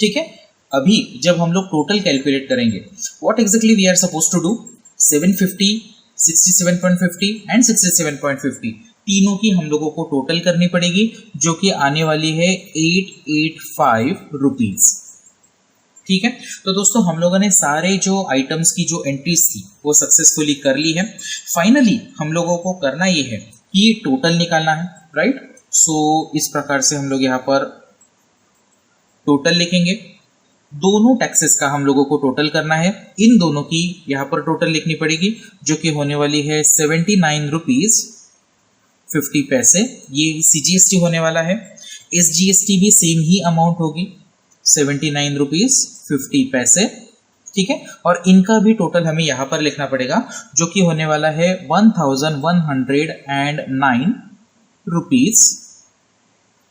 ठीक है, अभी जब हम लोग टोटल कैलकुलेट करेंगे what exactly we are suppose to do, 750, 67.50 and 67.50 तीनों की हम लोगों को टोटल करनी पड़ेगी, जो कि आने वाली है 885 रुपीज। ठीक है, तो दोस्तों हम लोगों ने सारे जो आइटम्स की जो एंट्रीज थी वो सक्सेसफुली कर ली है। फाइनली हम लोगों को करना ये है कि टोटल निकालना है, राइट। सो इस प्रकार से हम लोग यहाँ पर टोटल लिखेंगे। दोनों टैक्सेस का हम लोगों को टोटल करना है, इन दोनों की यहाँ पर टोटल लिखनी पड़ेगी, जो कि होने वाली है 79 रुपीज 50 पैसे। ये CGST होने वाला है। SGST भी सेम ही अमाउंट होगी 79 रुपीज 50 पैसे। ठीक है, और इनका भी टोटल हमें यहाँ पर लिखना पड़ेगा, जो कि होने वाला है 1109 रुपीज।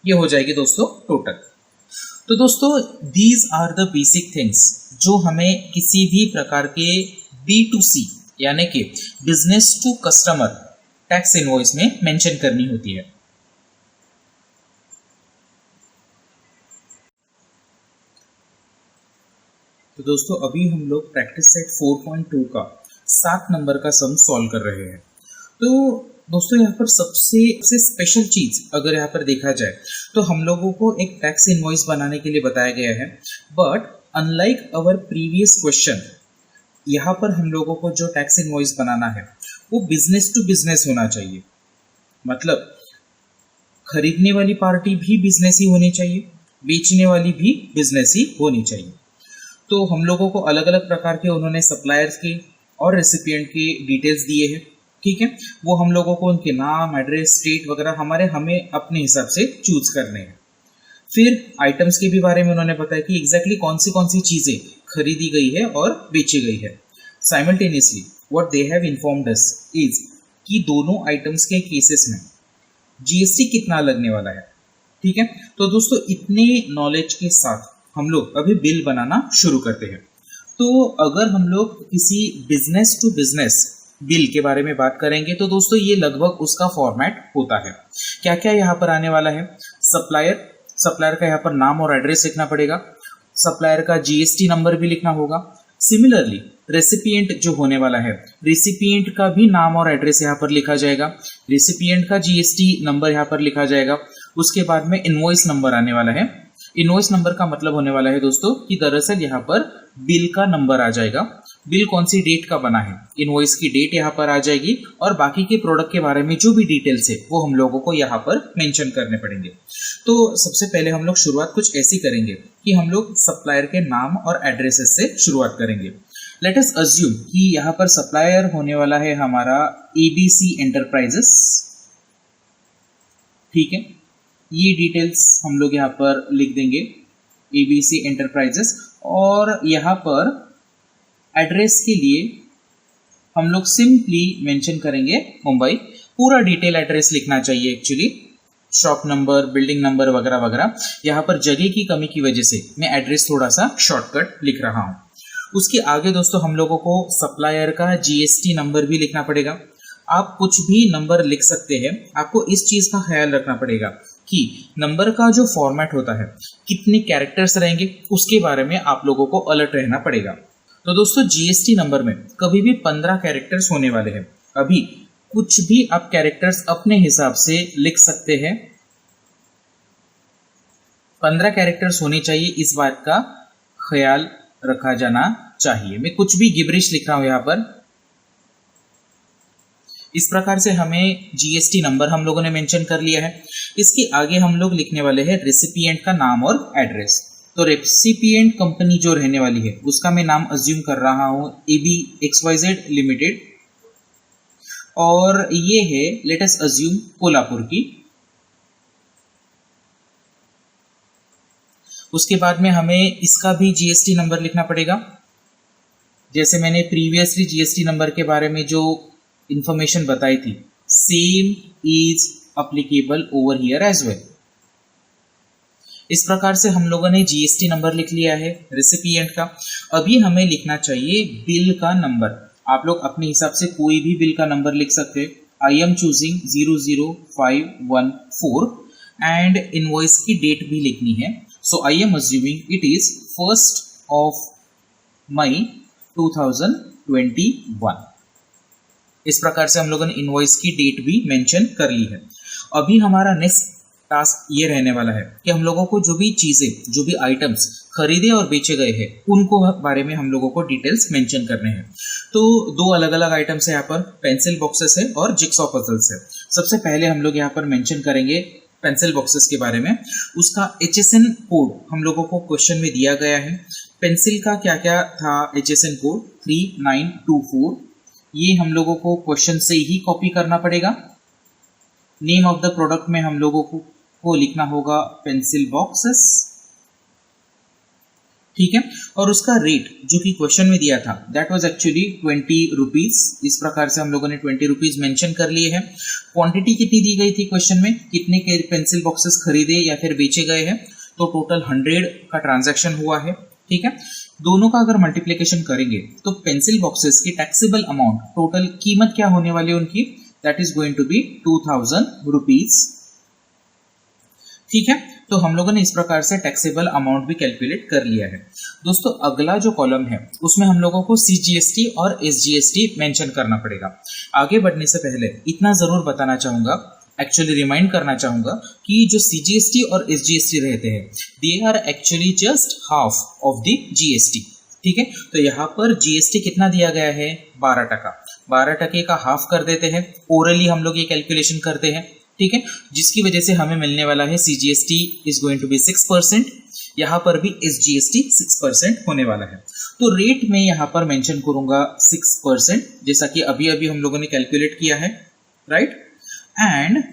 ये हो जाएगी दोस्तों टोटल। तो दोस्तों these are the basic things जो हमें किसी भी प्रकार के B2C यानी कि business to customer tax invoice में मेंशन करनी होती है। तो दोस्तों अभी हम लोग प्रैक्टिस सेट 4.2 का 7 नंबर का सम सॉल्व कर रहे हैं। तो दोस्तों यहाँ पर सबसे स्पेशल चीज अगर यहाँ पर देखा जाए तो हम लोगों को एक टैक्स इनवॉइस बनाने के लिए बताया गया है, but unlike our previous question यहाँ पर हम लोगों को जो टैक्स इनवॉइस बनाना है वो बिजनेस टू बिजनेस होना चाहिए। मतलब खरीदने वाली पार्टी भी बिजनेस ही होनी चाहिए, बेचने वाली भी बिजनेस ही होनी चाहिए। तो हम लोगों को अलग अलग प्रकार के उन्होंने सप्लायर्स के और रेसिपिएंट के डिटेल्स दिए हैं। ठीक है, वो हम लोगों को उनके नाम, एड्रेस, स्टेट वगैरह हमें अपने हिसाब से चूज करने हैं। फिर आइटम्स के भी बारे में उन्होंने बताया कि एग्जैक्टली कौन सी चीजें खरीदी गई है और बेची गई है। Simultaneously what they have informed us is कि दोनों आइटम्स के केसेस में GST कितना लगने वाला है। ठीक है, तो दोस्तों इतने नॉलेज के साथ हम लोग अभी बिल बनाना शुरू करते हैं। तो अगर हम लोग किसी बिजनेस टू बिजनेस बिल के बारे में बात करेंगे तो दोस्तों ये लगभग उसका फॉर्मेट होता है। क्या क्या यहाँ पर आने वाला है, सप्लायर का यहाँ पर नाम और एड्रेस लिखना पड़ेगा, सप्लायर का GST नंबर भी लिखना होगा। सिमिलरली रेसिपिएंट जो होने वाला है, रेसिपिएंट का भी नाम और एड्रेस यहाँ पर लिखा जाएगा, रेसिपिएंट का GST नंबर यहाँ पर लिखा जाएगा। उसके बाद में इनवॉइस नंबर आने वाला है। इनवॉइस नंबर का मतलब होने वाला है दोस्तों कि दरअसल यहाँ पर बिल का नंबर आ जाएगा, बिल कौन सी डेट का बना है, इनवॉइस की डेट यहाँ पर आ जाएगी, और बाकी के प्रोडक्ट के बारे में जो भी डिटेल्स है वो हम लोगों को यहाँ पर मेंशन करने पड़ेंगे। तो सबसे पहले हम लोग शुरुआत कुछ ऐसी करेंगे कि हम लोग सप्लायर के नाम और एड्रेसेस से शुरुआत करेंगे। लेट अस अज्यूम कि यहाँ पर सप्लायर होने वाला है हमारा ABC एंटरप्राइजेस। ठीक है, ये डिटेल्स हम लोग यहाँ पर लिख देंगे ABC एंटरप्राइजेस, और यहाँ पर एड्रेस के लिए हम लोग सिंपली मेंशन करेंगे मुंबई। पूरा डिटेल एड्रेस लिखना चाहिए actually, shop number, building number वगैरह वगैरह। यहाँ पर जगह की कमी की वजह से मैं एड्रेस थोड़ा सा शॉर्टकट लिख रहा हूँ। उसके आगे दोस्तों हम लोगों को सप्लायर का जीएसटी नंबर भी लिखना पड़ेगा। आप कुछ भी नंबर लिख सकते हैं, आपको इस चीज का ख्याल रखना पड़ेगा कि नंबर का जो फॉर्मेट होता है, कितने कैरेक्टर्स रहेंगे, उसके बारे में आप लोगों को अलर्ट रहना पड़ेगा। तो दोस्तों जीएसटी नंबर में कभी भी 15 कैरेक्टर्स होने वाले हैं। अभी कुछ भी आप कैरेक्टर्स अपने हिसाब से लिख सकते हैं, 15 कैरेक्टर्स होने चाहिए, इस बात का ख्याल रखा जाना चाहिए। मैं कुछ भी गिबरिश लिख रहा हूं यहां पर। इस प्रकार से हमें जीएसटी नंबर हम लोगों ने मेंशन कर लिया है। इसके आगे हम लोग लिखने वाले हैं रेसिपिएंट का नाम और एड्रेस। तो रेसिपिएंट कंपनी जो रहने वाली है उसका मैं नाम अज्यूम कर रहा हूं ABXYZ लिमिटेड, और ये है लेट अस अज्यूम कोल्हापुर की। उसके बाद में हमें इसका भी जीएसटी नंबर लिखना पड़ेगा। जैसे मैंने प्रीवियसली जीएसटी नंबर के बारे में जो इंफॉर्मेशन बताई थी, same is applicable over here as well. इस प्रकार से हम लोगों ने जीएसटी नंबर लिख लिया है रेसिपिएंट का। अभी हमें लिखना चाहिए बिल का नंबर। आप लोग अपने हिसाब से कोई भी बिल का नंबर लिख सकते हैं। I am choosing 00514 and invoice की डेट भी लिखनी है। So I am assuming it is 1st of May 2021। इस प्रकार से हम लोगों ने इनवॉइस की डेट भी मेंशन कर ली है। अभी हमारा नेक्स्ट टास्क ये रहने वाला है कि हम लोगों को जो भी चीजें, जो भी आइटम्स खरीदे और बेचे गए हैं, उनको बारे में हम लोगों को डिटेल्स मेंशन करने हैं। तो दो अलग अलग आइटम्स है यहाँ पर, पेंसिल बॉक्सेस है और जिक्सॉ पजल्स है। सबसे पहले हम लोग यहाँ पर मेंशन करेंगे पेंसिल बॉक्सेस के बारे में। उसका HSN कोड हम लोगों को क्वेश्चन में दिया गया है। पेंसिल का क्या क्या था HSN कोड 3924, ये हम लोगों को क्वेश्चन से ही कॉपी करना पड़ेगा। नेम ऑफ द प्रोडक्ट में हम लोगों को लिखना होगा पेंसिल बॉक्सेस, ठीक है। और उसका रेट जो कि क्वेश्चन में दिया था दैट वाज एक्चुअली 20 रुपीज। इस प्रकार से हम लोगों ने 20 रुपीज मेंशन कर लिए हैं। क्वांटिटी कितनी दी गई थी क्वेश्चन में, कितने के पेंसिल बॉक्सेस खरीदे या फिर बेचे गए हैं, तो टोटल 100 का ट्रांजैक्शन हुआ है, ठीक है। दोनों का अगर मल्टीप्लिकेशन करेंगे तो पेंसिल बॉक्सेस की टैक्सेबल अमाउंट, टोटल कीमत क्या होने वाली है उनकी, that is going to be 2000 rupees, ठीक है। तो हम लोगों ने इस प्रकार से टैक्सेबल अमाउंट भी कैलकुलेट कर लिया है। दोस्तों अगला जो कॉलम है उसमें हम लोगों को CGST और SGST मेंशन करना पड़ेगा। आगे बढ़ने से पहले इतना जरूर बताना चाहूंगा, एक्चुअली रिमाइंड करना चाहूंगा कि जो CGST और SGST रहते हैं they are actually just half of the GST, ठीक है। तो यहाँ पर GST कितना दिया गया है, 12%। 12% का हाफ कर देते हैं, ओरली हम लोग ये कैलकुलेशन करते हैं, ठीक है। जिसकी वजह से हमें मिलने वाला है CGST is going to be 6%, यहाँ पर भी SGST 6% होने वाला है। तो रेट में यहाँ पर मेंशन करूंगा 6%, जैसा कि अभी अभी हम लोगों ने कैलकुलेट किया है, राइट। एंड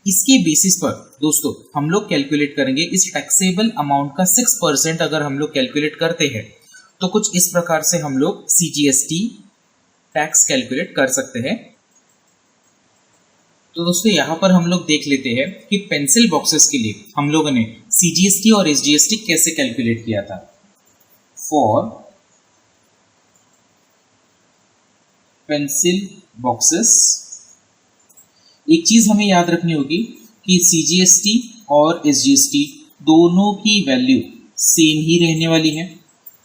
इसके बेसिस पर दोस्तों हम लोग कैलकुलेट करेंगे इस टैक्सेबल अमाउंट का 6% अगर हम लोग कैलकुलेट करते हैं तो कुछ इस प्रकार से हम लोग CGST टैक्स कैलकुलेट कर सकते हैं। तो दोस्तों यहाँ पर हम लोग देख लेते हैं कि पेंसिल बॉक्सेस के लिए हम लोगों ने CGST और SGST कैसे कैलकुलेट किया था। फॉर पेंसिल बॉक्सेस एक चीज हमें याद रखनी होगी कि CGST और SGST दोनों की वैल्यू सेम ही रहने वाली है,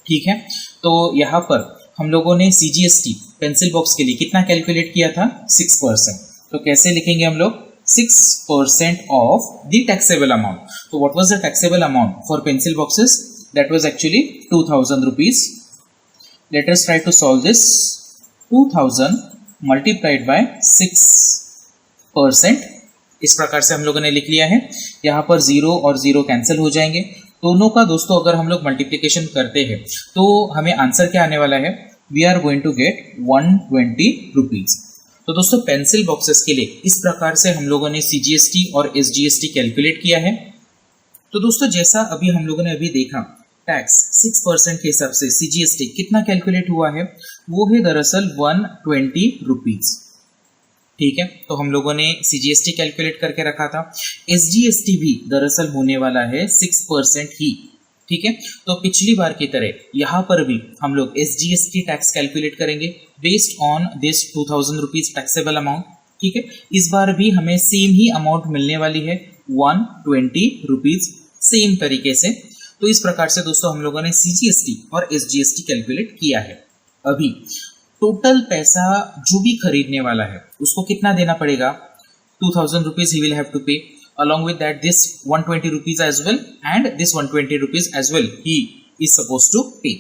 ठीक है। तो यहाँ पर हम लोगों ने CGST पेंसिल बॉक्स के लिए कितना कैलकुलेट किया था, 6%। तो कैसे लिखेंगे हम लोग, 6% ऑफ द टैक्सेबल अमाउंट। तो what was the taxable amount for pencil boxes, that was actually 2000 rupees. Let us try to solve this. 2000 multiplied by 6%, इस प्रकार से हम लोगों ने लिख लिया है। यहाँ पर 0 और 0 कैंसिल हो जाएंगे। दोनों का दोस्तों अगर हम लोग मल्टीप्लिकेशन करते हैं तो हमें आंसर क्या आने वाला है, we are going to get 120 rupees. तो दोस्तों पेंसिल बॉक्सेस के लिए इस प्रकार से हम लोगों ने CGST और SGST कैलकुलेट किया है। तो दोस्तों जैसा अभी हम लोगों ने अभी देखा टैक्स 6% के हिसाब से CGST कितना कैलकुलेट हुआ है, वो है दरअसल 120 रुपीज। ठीक है, तो हम लोगों ने सीजीएसटी कैलकुलेट करके रखा था। एसजीएसटी भी दरअसल होने वाला है 6% ही। ठीक है, तो पिछली बार की तरह यहाँ पर भी हम लोग एसजीएसटी टैक्स कैलकुलेट करेंगे based on this 2000 rupees taxable amount. ठीक है, इस बार भी हमें सेम ही अमाउंट मिलने वाली है 120 रुपीज सेम तरीके से। तो इस प्रकार से दोस्तों हम लोगों ने सीजीएसटी और एसजीएसटी कैलकुलेट किया है। अभी टोटल पैसा जो भी खरीदने वाला है उसको कितना देना पड़ेगा, 2000 रुपीज ही will have to pay, along with that this 120 rupees as well and this 120 rupees as well he is supposed to pay।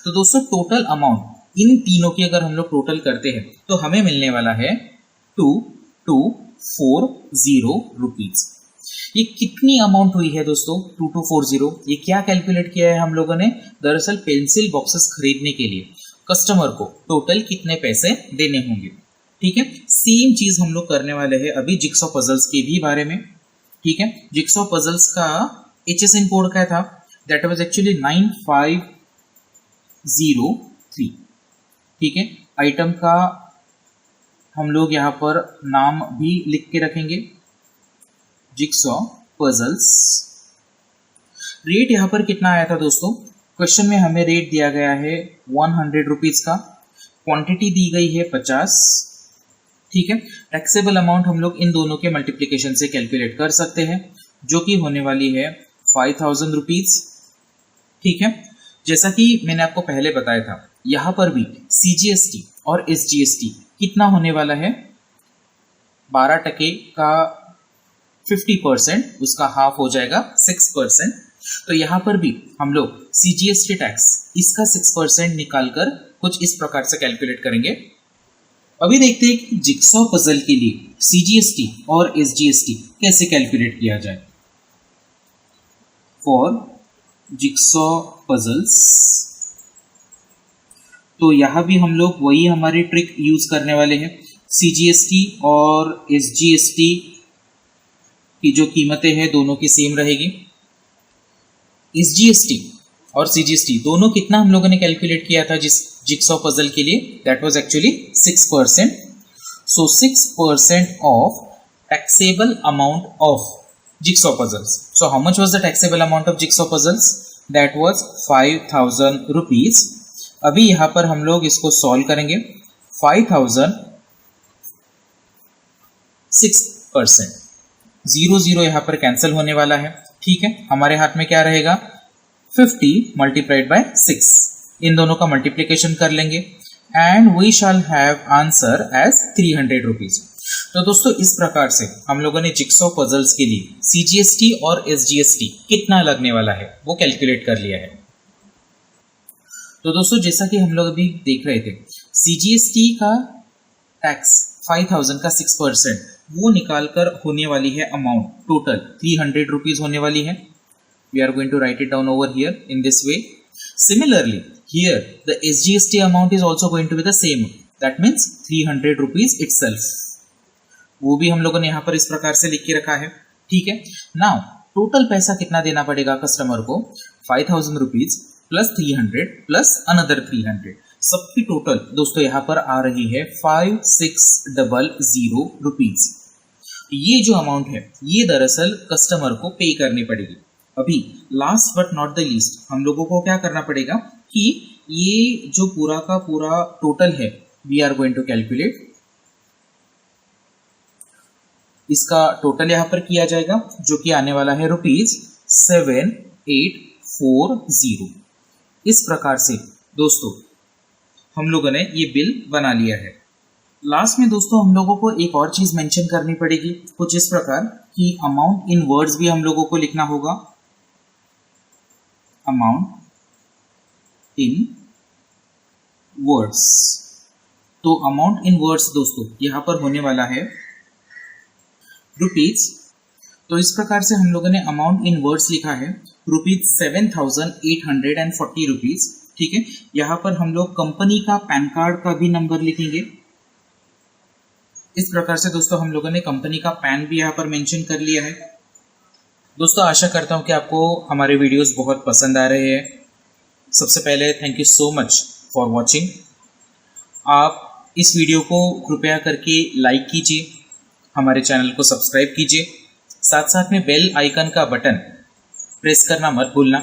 तो दोस्तों टोटल अमाउंट इन तीनों की अगर हम लोग टोटल करते हैं तो हमें मिलने वाला है 2240 रुपीज। ये कितनी अमाउंट हुई है दोस्तों 2240? ये क्या कैलकुलेट किया है हम लोगों ने, दरअसल पेंसिल बॉक्सेस खरीदने के लिए कस्टमर को टोटल कितने पैसे देने होंगे। ठीक है, सेम चीज हम लोग करने वाले हैं अभी जिक्सॉ पजल्स के भी बारे में। ठीक है, जिक्सॉ पजल्स का HSN कोड क्या था, दैट वाज एक्चुअली 9503। ठीक है, आइटम का हम लोग यहाँ पर नाम भी लिख के रखेंगे, जिक्सॉ पजल्स। रेट यहाँ पर कितना आया था दोस्तों, क्वेश्चन में हमें रेट दिया गया है 100 रुपीज का, क्वांटिटी दी गई है 50। ठीक है, टैक्सेबल अमाउंट हम लोग इन दोनों के मल्टीप्लिकेशन से कैलकुलेट कर सकते हैं जो कि होने वाली है 5000 रुपीज। ठीक है, जैसा कि मैंने आपको पहले बताया था यहाँ पर भी सीजीएसटी और एसजीएसटी कितना होने वाला है, 12% का 50%, उसका हाफ हो जाएगा 6%। तो यहाँ पर भी हम लोग सीजीएसटी टैक्स इसका 6% निकालकर कुछ इस प्रकार से कैलकुलेट करेंगे। अभी देखते हैं कि जिक्सॉ पजल के लिए सीजीएसटी और एसजीएसटी कैसे कैलकुलेट किया जाए। फॉर जिक्सॉ पजल्स तो यहाँ भी हम लोग वही हमारी ट्रिक यूज करने वाले हैं। सीजीएसटी और एसजीएसटी की जो कीमतें हैं दोनों की सेम रहेगी। एसजीएसटी और सीजीएसटी दोनों कितना हम लोगों ने कैलकुलेट किया था जिस जिक्सॉ पजल के लिए, that was actually 6%। So 6% of taxable amount of jigsaw puzzles. So how much was the taxable amount of jigsaw puzzles, that was 5000 rupees. अभी यहाँ पर हम लोग इसको सॉल्व करेंगे। 5000 6%, 0 यहाँ पर कैंसिल होने वाला है। ठीक है, हमारे हाथ में क्या रहेगा, 50 मल्टीप्लाइड बाय 6, इन दोनों का मल्टीप्लिकेशन कर लेंगे and we shall have answer as 300 rupees. तो दोस्तों इस प्रकार से हम लोगों ने जिक्सॉ पजल्स के लिए सीजीएसटी और एसजीएसटी कितना लगने वाला है वो कैलकुलेट कर लिया है। तो दोस्तों जैसा कि हम लोग अभी देख रहे थे, सीजीएसटी का टैक्स 5000 का 6%, वो निकालकर होने वाली है अमाउंट टोटल 300 रुपीज होने वाली है। We are going to write it down over here in this way. Similarly here the SGST amount is also going to be the same, that means 300 rupees itself. वो भी हम लोगों ने यहाँ पर इस प्रकार से लिख के रखा है। ठीक है, नाउ टोटल पैसा कितना देना पड़ेगा कस्टमर को, 5000 रुपीज प्लस 300 प्लस अनदर 300, सबकी टोटल दोस्तों यहाँ पर आ रही है 5600 रुपीज। ये जो अमाउंट है ये दरअसल कस्टमर को पे करनी पड़ेगी। अभी last but not the least हम लोगों को क्या करना पड़ेगा कि ये जो पूरा का पूरा टोटल है we are going to calculate, इसका टोटल यहाँ पर किया जाएगा जो कि आने वाला है ₹7840। इस प्रकार से दोस्तों हम लोगों ने ये बिल बना लिया है। लास्ट में दोस्तों हम लोगों को एक और चीज मेंशन करनी पड़ेगी कुछ इस प्रकार कि अमाउंट इन वर्ड्स भी हम लोगों को लिखना होगा। अमाउंट इन वर्ड्स, तो अमाउंट इन वर्ड्स दोस्तों यहाँ पर होने वाला है रुपीज। तो इस प्रकार से हम लोगों ने अमाउंट इन वर्ड्स लिखा है ₹7840 रुपीज। ठीक है, यहाँ पर हम लोग कंपनी का पैन कार्ड का भी नंबर लिखेंगे। इस प्रकार से दोस्तों हम लोगों ने कंपनी का पैन भी यहाँ पर मेंशन कर लिया है। दोस्तों आशा करता हूँ कि आपको हमारे वीडियोस बहुत पसंद आ रहे हैं। सबसे पहले thank you so much for watching. आप इस वीडियो को कृपया करके लाइक कीजिए, हमारे चैनल को सब्सक्राइब कीजिए, साथ साथ में बेल आइकन का बटन प्रेस करना मत भूलना।